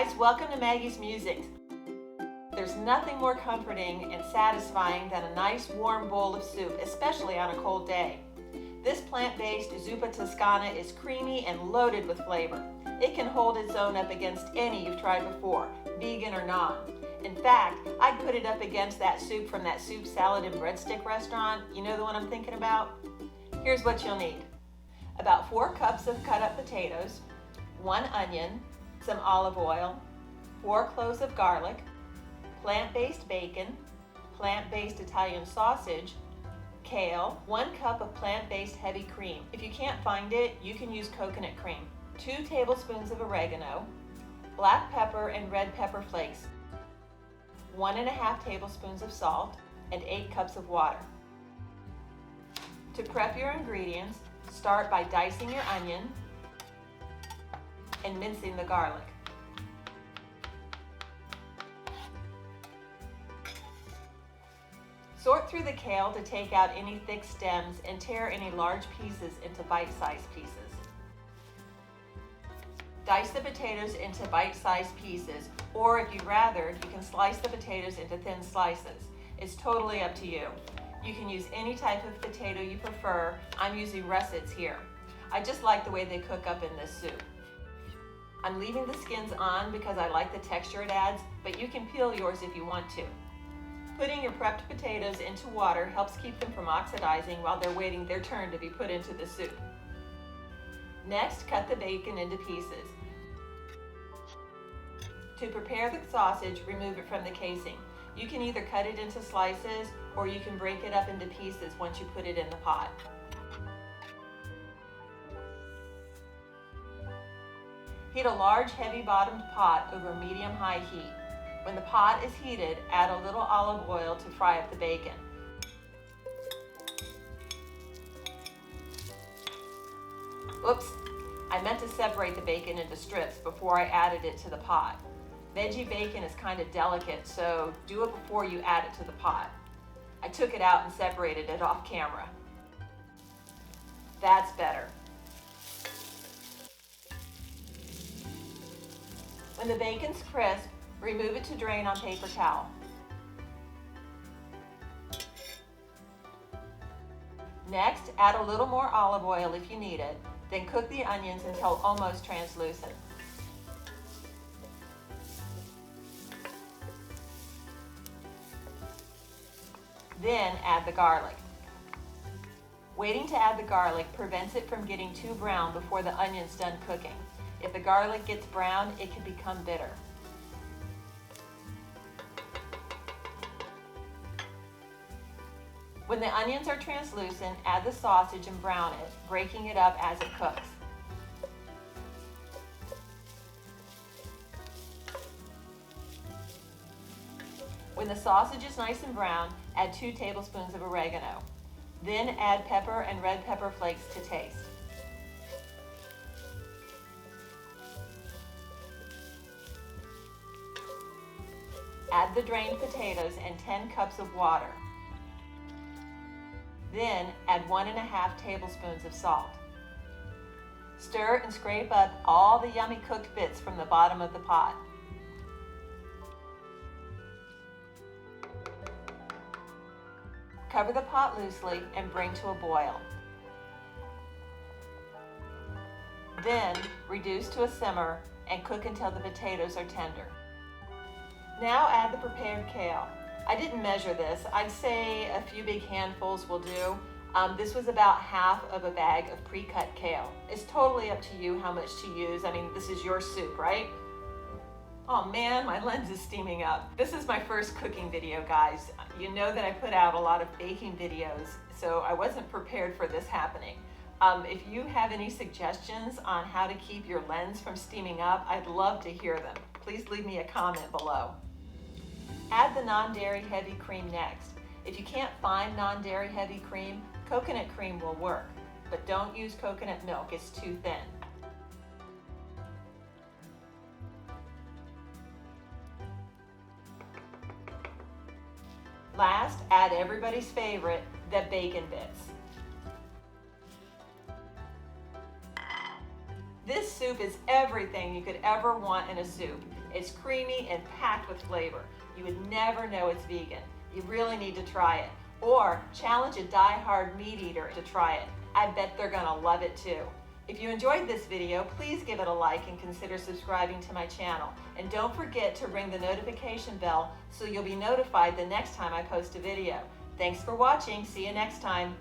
guys, welcome to Maggie's Musings. There's nothing more comforting and satisfying than a nice warm bowl of soup, especially on a cold day. This plant-based Zuppa Toscana is creamy and loaded with flavor. It can hold its own up against any you've tried before, vegan or non. In fact, I'd put it up against that soup from that soup salad and breadstick restaurant. You know the one I'm thinking about? Here's what you'll need. About 4 cups of cut up potatoes, 1 onion, some olive oil, 4 cloves of garlic, plant-based bacon, plant-based Italian sausage, kale, 1 cup of plant-based heavy cream. If you can't find it, you can use coconut cream, 2 tablespoons of oregano, black pepper and red pepper flakes, 1½ tablespoons of salt, and 8 cups of water. To prep your ingredients, start by dicing your onion and mincing the garlic. Sort through the kale to take out any thick stems and tear any large pieces into bite-sized pieces. Dice the potatoes into bite-sized pieces, or if you'd rather, you can slice the potatoes into thin slices. It's totally up to you. You can use any type of potato you prefer. I'm using russets here. I just like the way they cook up in this soup. I'm leaving the skins on because I like the texture it adds, but you can peel yours if you want to. Putting your prepped potatoes into water helps keep them from oxidizing while they're waiting their turn to be put into the soup. Next, cut the bacon into pieces. To prepare the sausage, remove it from the casing. You can either cut it into slices or you can break it up into pieces once you put it in the pot. Heat a large heavy-bottomed pot over medium-high heat. When the pot is heated, add a little olive oil to fry up the bacon. Oops, I meant to separate the bacon into strips before I added it to the pot. Veggie bacon is kind of delicate, so do it before you add it to the pot. I took it out and separated it off camera. That's better. When the bacon's crisp, remove it to drain on paper towel. Next, add a little more olive oil if you need it, then cook the onions until almost translucent. Then add the garlic. Waiting to add the garlic prevents it from getting too brown before the onion's done cooking. If the garlic gets brown, it can become bitter. When the onions are translucent, add the sausage and brown it, breaking it up as it cooks. When the sausage is nice and brown, add 2 tablespoons of oregano. Then add pepper and red pepper flakes to taste. Add the drained potatoes and 10 cups of water. Then add 1½ tablespoons of salt. Stir and scrape up all the yummy cooked bits from the bottom of the pot. Cover the pot loosely and bring to a boil. Then reduce to a simmer and cook until the potatoes are tender. Now add the prepared kale. I didn't measure this. I'd say a few big handfuls will do. This was about half of a bag of pre-cut kale. It's totally up to you how much to use. I mean, this is your soup, right? Oh man, my lens is steaming up. This is my first cooking video, guys. You know that I put out a lot of baking videos, so I wasn't prepared for this happening. If you have any suggestions on how to keep your lens from steaming up, I'd love to hear them. Please leave me a comment below. Add the non-dairy heavy cream next. If you can't find non-dairy heavy cream, coconut cream will work, but don't use coconut milk, it's too thin. Last, add everybody's favorite, the bacon bits. This soup soup is everything you could ever want in a soup. It's creamy and packed with flavor. You would never know it's vegan. You really need to try it. Or challenge a die-hard meat eater to try it. I bet they're gonna love it too. If you enjoyed this video, please give it a like and consider subscribing to my channel. And don't forget to ring the notification bell so you'll be notified the next time I post a video. Thanks for watching. See you next time.